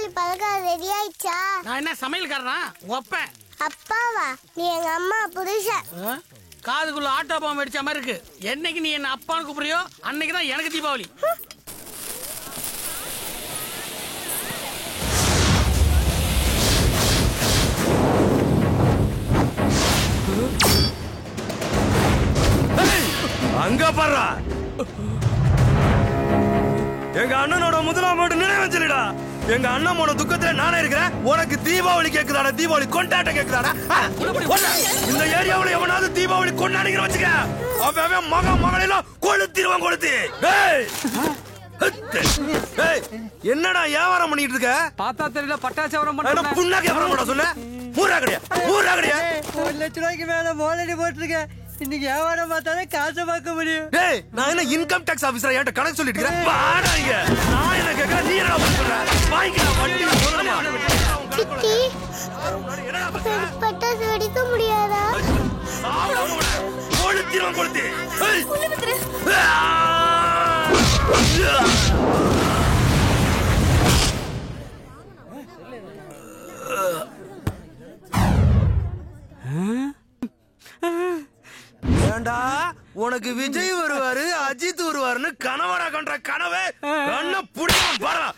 தீபாவளி பலகாரம் ரெடி ஆயிடுச்சா? நான் என்ன சமையல்காரனா? ஒப்பேன். அப்பாவா? நீ எங்க அம்மா புருஷன். காதுக்குள்ள ஆட்டோ பாம்பு அடிச்ச மாதிரி இருக்கு. என்னைக்கு நீ என்ன அப்பான்னு கூப்பிடுறியோ அன்னைக்கு தான் எனக்கு தீபாவளி. அங்க பாரு, எங்க அண்ணனோட முதலாம் ஆண்டு நினைவஞ்சலிடா. எங்க அண்ணனோட துக்கத்துல நானே இருக்கிறேன். உனக்கு தீபாவளி கேக்குதாடா? தீபாவளி கொண்டாட்டம் கேக்குதாடா? இந்த ஏரியாவுல எவனாவது தீபாவளி கொண்டாடிக்கிற வச்சுக்க, அவன் மகளெல்லாம் கொளுத்திடுவான். கொளுத்தி என்னடா வியாபாரம் பண்ணிட்டு இருக்க? பார்த்தா தெரியல, பட்டாசு வியாபாரம் பண்றேன். புண்ணாக்கு வியாபாரம் பண்ண சொன்ன? மூரா கடையா? 1 லட்ச ரூபாய்க்கு மேல மோலடி போட்டுருக்கேன். இன்னைக்கு வியாபாரம் பார்த்தாலே காசை பார்க்க முடியும். டேய், நான் என்ன இன்கம் டாக்ஸ் ஆபீசரா? என்கிட்ட கணக்கு சொல்லிட்டு இருக்கேன். வாடா இங்க. நான் என்ன கேக்குறேன், நீ என்ன பண்ற? வாங்கிக்கலாம் வண்டி சொல்லணுமா? சித்தி, பட்டாசு வெடிக்க முடியாதா? கொளுத்திடுவான். கொளுத்தி ஏண்டா, உனக்கு விஜய் வருவாரு, அஜித் வருவாருன்னு கனவரா கண்ட கனவே கண்ண புடிச்சு பாரா.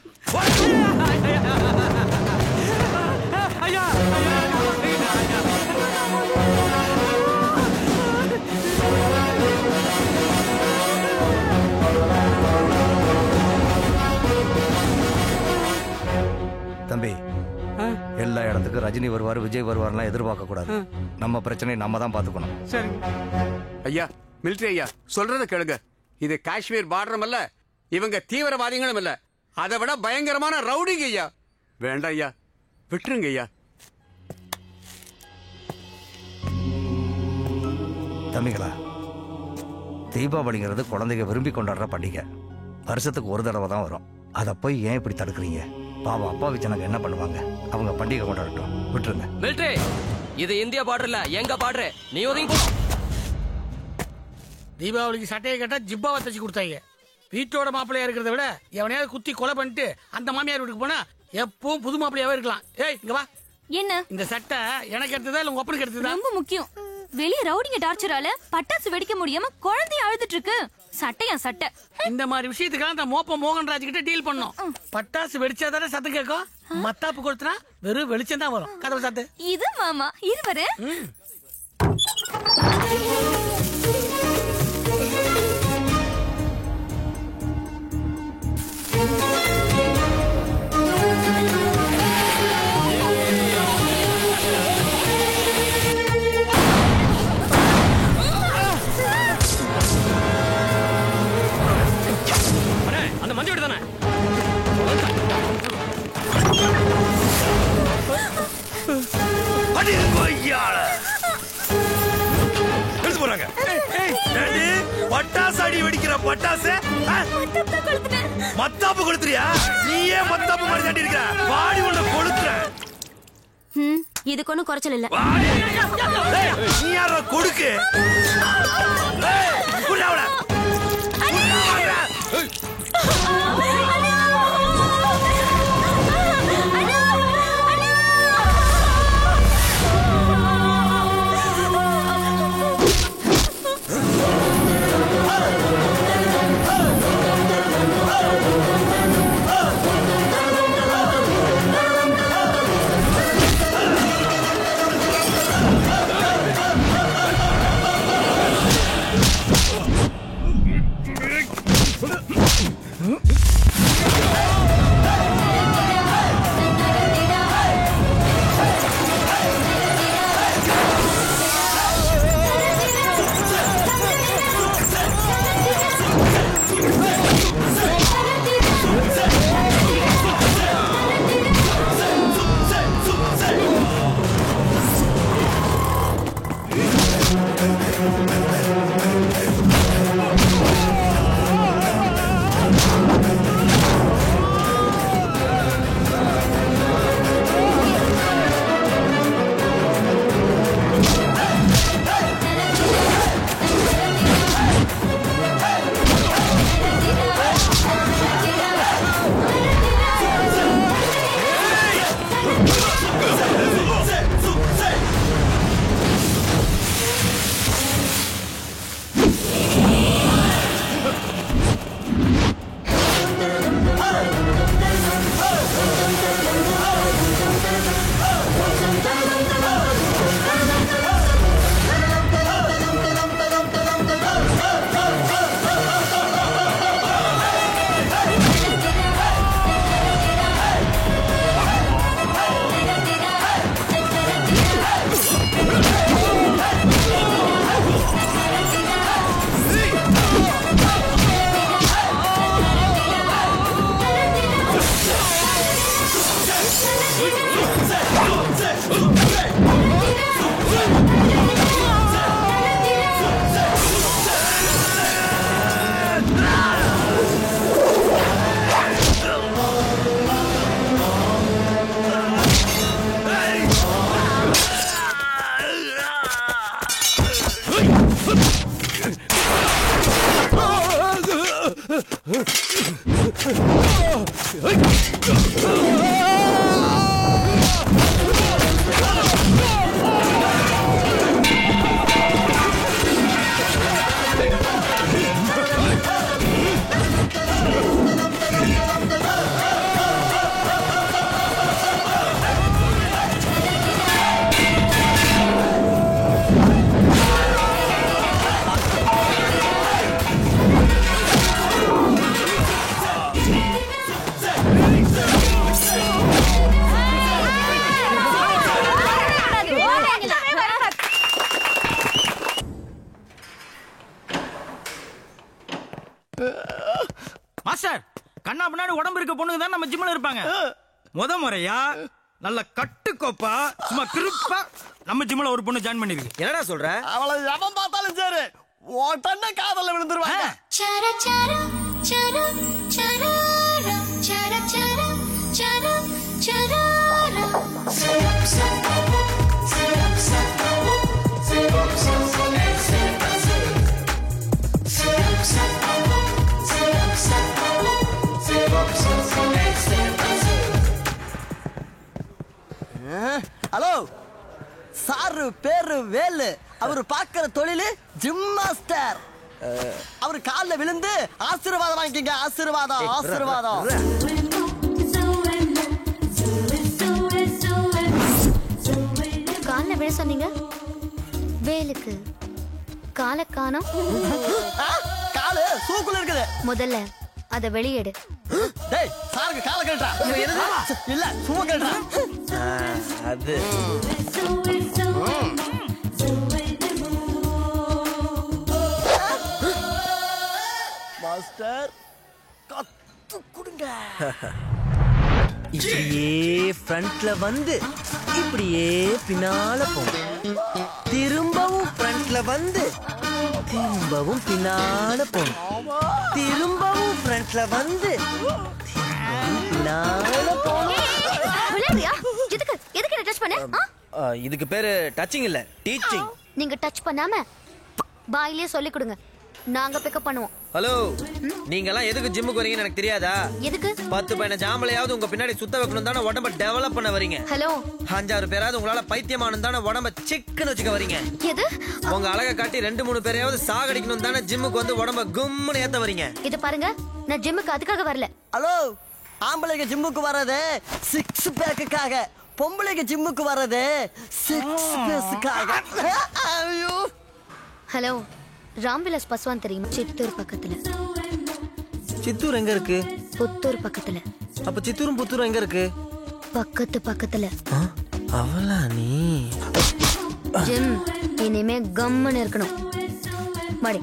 தம்பி, எல்லா இடத்துக்கும் ரஜினி வருவார், விஜய் வருவார்லாம் எதிர்பார்க்க கூடாது. நம்ம பிரச்சனை நம்ம தான் பாத்துக்கணும். சரி ஐயா, மிலிட்டரி ஐயா சொல்றத கேளுங்க. இது காஷ்மீர் பார்டரும் இல்ல, இவங்க தீவிரவாதிகளும் இல்ல, அதை விட பயங்கரமான ரவுடிங்க ஐயா. வேண்டாம் ஐயா, விட்டுருங்க ஐயா. தம்பிகளா, தீபாவளிங்கிறது குழந்தைங்க விரும்பி கொண்டாடுற பண்டிகை. வருஷத்துக்கு ஒரு தடவை தான் வரும். அதை போய் ஏன் இப்படி தடுக்கிறீங்க? பாவம் அப்பாவி ஜனங்க என்ன பண்ணுவாங்க? அவங்க பண்டிகை கொண்டாடட்டும், விட்டுருங்க. மிலிட்டரி, இது இந்தியா பார்டர் இல்ல, எங்க பார்டர். நீ ஒதுங்கி போ. தீபாவளிக்கு சட்டையை கேட்டா ஜிப்பாவை தச்சு கொடுத்தாங்க. வீட்டோட மாப்பிள்ளையா இருக்கிறத விட எவனையாவது குத்தி கொலை பண்ணிட்டு அந்த மாமியார் வீட்டுக்கு போனா எப்பவும் புது மாப்பிள்ளையாவே இருக்கலாம். ஏய், இங்க வா. என்ன இந்த சட்டை எனக்கு எடுத்ததா இல்ல உங்க அப்பனுக்கு எடுத்ததா? ரொம்ப முக்கியம். வெளிய ரவுடிங்க டார்ச்சரால பட்டாசு வெடிக்க முடியாம குழந்தைய அழுதுட்டு இருக்கு. சட்டையா சட்டை. இந்த மாதிரி விஷயத்துக்கெல்லாம் இந்த மோப்ப மோகன்ராஜ் கிட்ட டீல் பண்ணோம். பட்டாசு வெடிச்சாதானே சத்தம் கேட்கும். மத்தாப்பு கொடுத்தனா வெறும் வெளிச்சம் தான் வரும். கதவு சாத்து. இது மாமா, இது வர. அந்த மஞ்சள் தானே எடுத்து போறாங்க. பட்டாசு அடி வெடிக்கிற பட்டாசு மத்தாப்பு கொளுத்துறியா? நீயே மத்தாப்பு மாதிரி தாண்டி இருக்கிற. வாடி ஒண்ணு கொளுத்துற. இதுக்கு ஒன்னும் குறைச்சல் இல்ல. நீ யார கொடுக்கு? பொம்பளை பொண்ணுங்க தான் நம்ம ஜிம்ல இருப்பாங்க. முறையா நல்ல கட்டுக்கோப்பா சும்மா கிருப்பா நம்ம ஜிம்ல ஒரு பொண்ணு ஜாயின் பண்ணிருக்கு. என்னடா சொல்ற? அவளை எவன் பார்த்தாலும் சரி உடனே காதல்ல விழுந்துருவாங்க. ஹலோ சார், பேரு வேலு. அவரு பாக்குற தொழிலு ஜிம் மாஸ்டர். அவரு காலில் விழுந்து ஆசீர்வாதம் வாங்கிக்கங்க. ஆசீர்வாதம் ஆசீர்வாதம். காலில் விழ சொன்னீங்க, வேலுக்கு காலை காணோம். காலு சூக்குல இருக்குது. முதல்ல அத வெளியேடு. டேய் சாருக்கு காலை கழட்டா. இல்ல சும்மா கழட்டா. அது மாஸ்டர் கத்து கொடுங்க. இப்படியே ஃப்ரண்ட்ல வந்து இப்படியே பின்னால போகும். திரும்பவும் ஃப்ரண்ட்ல வந்து திரும்பவும் பின்னால போகும். திரும்பவும் ஃப்ரண்ட்ல வந்து பின்னால போகும். எதுக்கு டச் பண்ண? இதுக்கு பேரு டச்சிங் இல்ல, டீச்சிங். நீங்க டச் பண்ணாம பாயிலே சொல்லி கொடுங்க, நாங்க பிக்கப் பண்ணுவோம். ஹலோ, நீங்க எல்லாம் எதுக்கு ஜிம்முக்கு வரீங்கன்னு எனக்கு தெரியாதா? எதுக்கு? 10 15 ஜாம்பளையாவது உங்க பின்னாடி சுத்த வைக்கணும் தானே உடம்ப டெவலப் பண்ண வரீங்க. ஹலோ, 5 6 பேராவது உங்களால பைத்தியமானும் தானே உடம்ப சிக்குன்னு வச்சுக்க வரீங்க. எது? உங்க அழகை காட்டி 2 3 பேரையாவது சாகடிக்கணும் தானே ஜிம்முக்கு வந்து உடம்ப கும்முன்னு ஏத்த வரீங்க. இது பாருங்க, நான் ஜிம்முக்கு அதுக்காக வரல. ஹலோ, ஆம்பளைங்க ஜிம்முக்கு வர்றது 6 பேக்குக்காக, பொம்பளைங்க ஜிம்முக்கு வர்றது 6 பேஸுக்காக. ஐயோ. ஹலோ, ராம்விலாஸ் பஸ்வான் தெரியுமா? சித்தூர் பக்கத்துல. சித்தூர் எங்க இருக்கு? புத்தூர் பக்கத்துல. அப்ப சித்தூரும் புத்தூரும் எங்க இருக்கு? பக்கத்துல. அவளா நீ? ஜிம் இனிமே கம்முன்னு இருக்கணும். மாடி.